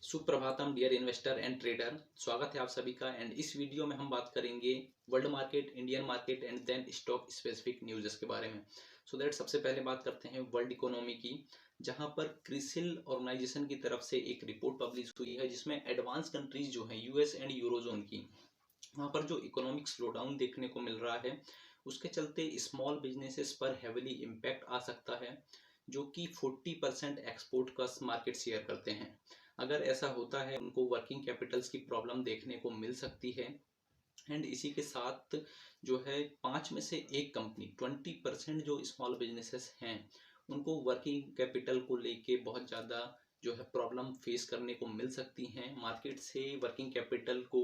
Suprabhatam dear investor and trader. स्वागत है आप सभी का। एंड इस वीडियो में हम बात करेंगे world market, Indian market and then stock specific news के बारे में। सो दैट सबसे पहले बात करते हैं वर्ल्ड इकोनॉमी की, जहां पर क्रिसिल ऑर्गेनाइजेशन की तरफ से एक रिपोर्ट पब्लिश हुई है जिसमें एडवांस कंट्रीज जो हैं यूएस एंड यूरोजोन की, वहाँ पर जो इकोनॉमिक स्लोडाउन देखने को मिल रहा है उसके चलते स्मॉल बिजनेसेस पर हेविली इम्पैक्ट आ सकता है, जो कि 40% एक्सपोर्ट का मार्केट शेयर करते हैं। अगर ऐसा होता है उनको वर्किंग कैपिटल्स की प्रॉब्लम देखने को मिल सकती है। एंड इसी के साथ जो है 5 में से 1 कंपनी 20% जो स्मॉल बिजनेसेस हैं उनको वर्किंग कैपिटल को लेके बहुत ज़्यादा जो है प्रॉब्लम फेस करने को मिल सकती हैं। मार्केट से वर्किंग कैपिटल को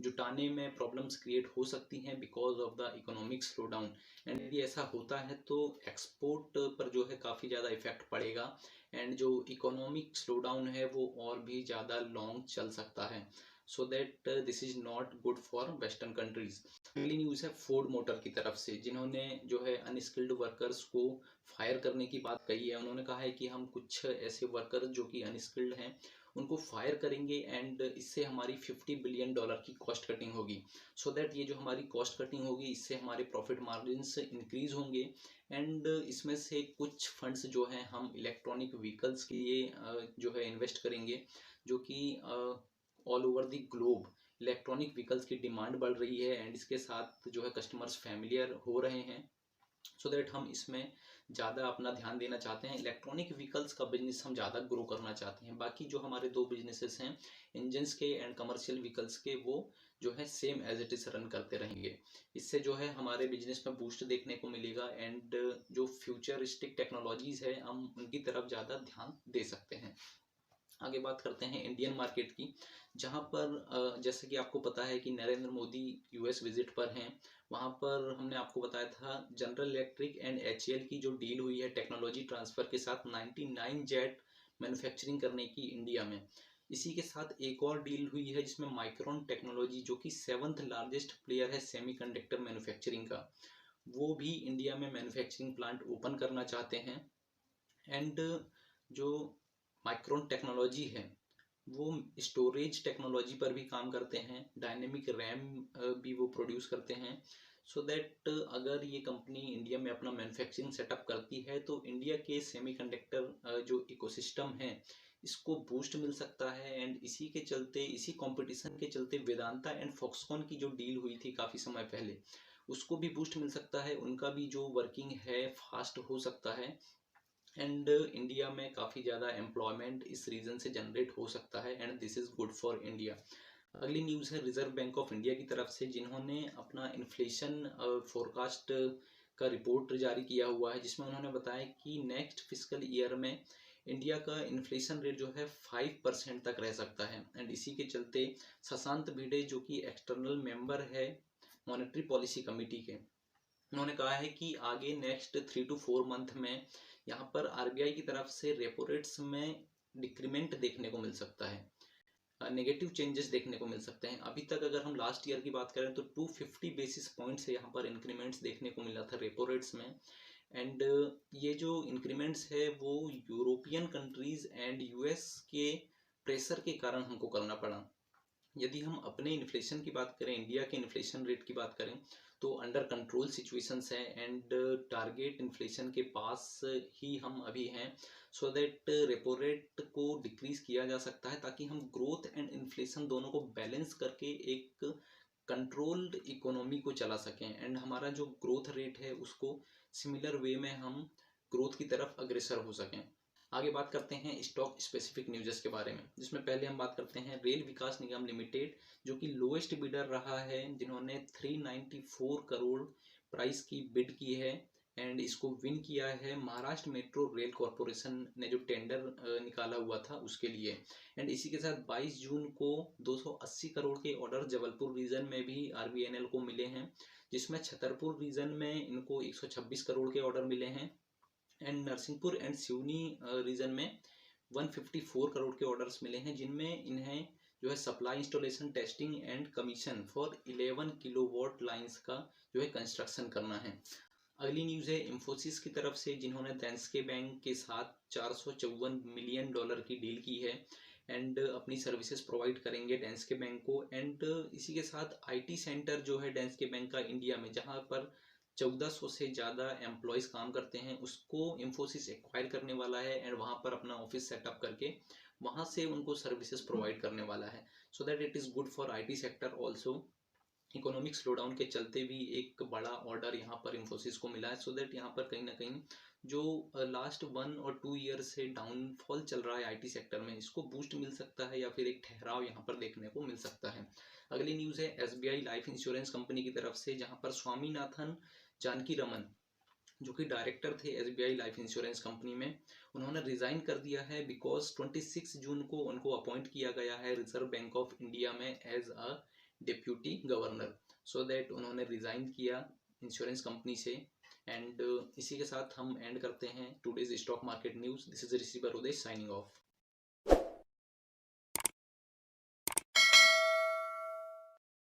जुटाने में प्रॉब्लम्स क्रिएट हो सकती हैं because of the economic slowdown. And यदि ऐसा होता है तो एक्सपोर्ट पर जो है काफ़ी ज़्यादा इफेक्ट पड़ेगा एंड जो इकोनॉमिक स्लोडाउन है वो और भी ज़्यादा लॉन्ग चल सकता है। So that this is not good for western countries. अगली न्यूज़ है फोर्ड मोटर की तरफ से, जिन्होंने जो है अनस्किल्ड वर्कर्स को फायर करने की बात कही है। उन्होंने कहा है कि हम कुछ ऐसे वर्कर जो कि अनस्किल्ड हैं उनको फायर करेंगे एंड इससे हमारी $50 बिलियन की कॉस्ट कटिंग होगी। सो दैट ये जो हमारी कॉस्ट कटिंग होगी इससे हमारे प्रॉफिट मार्जिन्स इंक्रीज होंगे एंड इसमें से कुछ फंड्स जो हैं हम इलेक्ट्रॉनिक व्हीकल्स के लिए जो है इन्वेस्ट करेंगे, जो कि all over the globe electronic vehicles की डिमांड बढ़ रही है एंड इसके साथ जो है कस्टमर्स फैमिलियर हो रहे हैं। सो दैट हम इसमें ज़्यादा अपना ध्यान देना चाहते हैं। इलेक्ट्रॉनिक व्हीकल्स का बिजनेस हम ज़्यादा ग्रो करना चाहते हैं। बाकी जो हमारे 2 बिजनेसेस हैं इंजन्स के एंड कमर्शियल व्हीकल्स के, वो जो है same as it is run करते रहेंगे। इससे जो है हमारे बिजनेस में बूस्ट देखने को मिलेगा एंड जो फ्यूचरिस्टिक टेक्नोलॉजीज़ है हम उनकी तरफ ज़्यादा ध्यान दे सकते हैं। आगे बात करते हैं इंडियन मार्केट की, जहां पर जैसे कि आपको पता है कि नरेंद्र मोदी यूएस विजिट पर हैं। वहां पर हमने आपको बताया था जनरल इलेक्ट्रिक एंड एचएएल की जो डील हुई है टेक्नोलॉजी ट्रांसफ़र के साथ 99 जेट मैन्युफैक्चरिंग करने की इंडिया में। इसी के साथ एक और डील हुई है जिसमें माइक्रोन टेक्नोलॉजी, जो कि 7th लार्जेस्ट प्लेयर है सेमीकंडक्टर मैन्युफैक्चरिंग का, वो भी इंडिया में मैन्युफैक्चरिंग प्लांट ओपन करना चाहते हैं। एंड जो माइक्रोन टेक्नोलॉजी है वो स्टोरेज टेक्नोलॉजी पर भी काम करते हैं, डायनेमिक रैम भी वो प्रोड्यूस करते हैं। सो दैट अगर ये कंपनी इंडिया में अपना मैन्युफैक्चरिंग सेटअप करती है तो इंडिया के सेमीकंडक्टर जो इकोसिस्टम है इसको बूस्ट मिल सकता है। एंड इसी के चलते, इसी कंपटीशन के चलते वेदांता एंड फॉक्सकॉन की जो डील हुई थी काफ़ी समय पहले उसको भी बूस्ट मिल सकता है, उनका भी जो वर्किंग है फास्ट हो सकता है एंड इंडिया में काफ़ी ज़्यादा एम्प्लॉयमेंट इस रीज़न से जनरेट हो सकता है and this is good for India. अगली न्यूज़ है रिजर्व बैंक ऑफ इंडिया की तरफ से, जिन्होंने अपना इन्फ्लेशन फोरकास्ट का रिपोर्ट जारी किया हुआ है, जिसमें उन्होंने बताया कि नेक्स्ट फिजिकल ईयर में इंडिया का इन्फ्लेशन रेट जो है 5% तक रह सकता है। एंड इसी के चलते शशांक भिडे, जो कि एक्सटर्नल मेंबर है मॉनेटरी पॉलिसी कमेटी के, उन्होंने कहा है कि आगे नेक्स्ट 3 to 4 मंथ में यहाँ पर आरबीआई की तरफ से रेपो रेट्स में डिक्रीमेंट देखने को मिल सकता है, नेगेटिव चेंजेस देखने को मिल सकते हैं। अभी तक अगर हम लास्ट ईयर की बात करें तो 250 बेसिस पॉइंट से यहाँ पर इंक्रीमेंट्स देखने को मिला था रेपो रेट्स में। एंड ये जो इंक्रीमेंट्स है वो यूरोपियन कंट्रीज एंड यूएस के प्रेशर के कारण हमको करना पड़ा। यदि हम अपने इन्फ्लेशन की बात करें, इंडिया के इन्फ्लेशन रेट की बात करें, तो अंडर कंट्रोल सिचुएशंस है एंड टारगेट इन्फ्लेशन के पास ही हम अभी हैं। सो दैट रेपो रेट को डिक्रीज किया जा सकता है ताकि हम ग्रोथ एंड इन्फ्लेशन दोनों को बैलेंस करके एक कंट्रोल्ड इकोनॉमी को चला सकें एंड हमारा जो ग्रोथ रेट है उसको सिमिलर वे में हम ग्रोथ की तरफ अग्रसर हो सकें। आगे बात करते हैं स्टॉक स्पेसिफिक न्यूज़ के बारे में, जिसमें पहले हम बात करते हैं रेल विकास निगम लिमिटेड, जो कि लोएस्ट बिडर रहा है, जिन्होंने 394 करोड़ प्राइस की बिड की है एंड इसको विन किया है महाराष्ट्र मेट्रो रेल कॉरपोरेशन ने जो टेंडर निकाला हुआ था उसके लिए। एंड इसी के साथ 22 जून को 280 करोड़ के ऑर्डर जबलपुर रीजन में भी आरबीएनएल को मिले हैं, जिसमें छतरपुर रीजन में इनको 126 करोड़ के ऑर्डर मिले हैं and Narsinghpur and Seoni region में 154 करोड़ के ऑर्डर्स मिले हैं, जिनमें इन्हें जो है supply installation testing and commission for 11 kilowatt lines का जो है कंस्ट्रक्शन करना है। अगली न्यूज़ है इंफोसिस की तरफ से, जिन्होंने डेंस्के बैंक के साथ $454 मिलियन की डील की है एंड अपनी सर्विसेज प्रोवाइड करेंगे डेंस्के बैंक को। एंड इसी के साथ आईटी सेंटर जो है डेंस्के बैंक का इंडिया में, जहां पर 1400 से ज़्यादा एम्प्लॉयज़ काम करते हैं, उसको इन्फोसिस एक्वायर करने वाला है एंड वहाँ पर अपना ऑफिस सेटअप करके वहाँ से उनको सर्विसेज प्रोवाइड करने वाला है। So that it is good for IT sector also. Economic slowdown के चलते भी एक बड़ा ऑर्डर यहाँ पर इन्फोसिस को मिला है, सो दैट यहाँ पर कहीं ना कहीं जो लास्ट 1 और 2 ईयर से डाउनफॉल चल रहा है आईटी सेक्टर में, इसको बूस्ट मिल सकता है या फिर एक ठहराव यहाँ पर देखने को मिल सकता है। अगली न्यूज़ है एसबीआई लाइफ इंश्योरेंस कंपनी की तरफ से, जहाँ पर स्वामीनाथन जानकी रमन जो कि डायरेक्टर थे एसबीआई लाइफ इंश्योरेंस कंपनी में, उन्होंने रिजाइन कर दिया है बिकॉज 26 जून को उनको अपॉइंट किया गया है रिजर्व बैंक ऑफ इंडिया में as a deputy governor. So that उन्होंने रिजाइन किया इंश्योरेंस कंपनी से। एंड इसी के साथ हम एंड करते हैं today's stock market news. This is Rishi Barode signing of.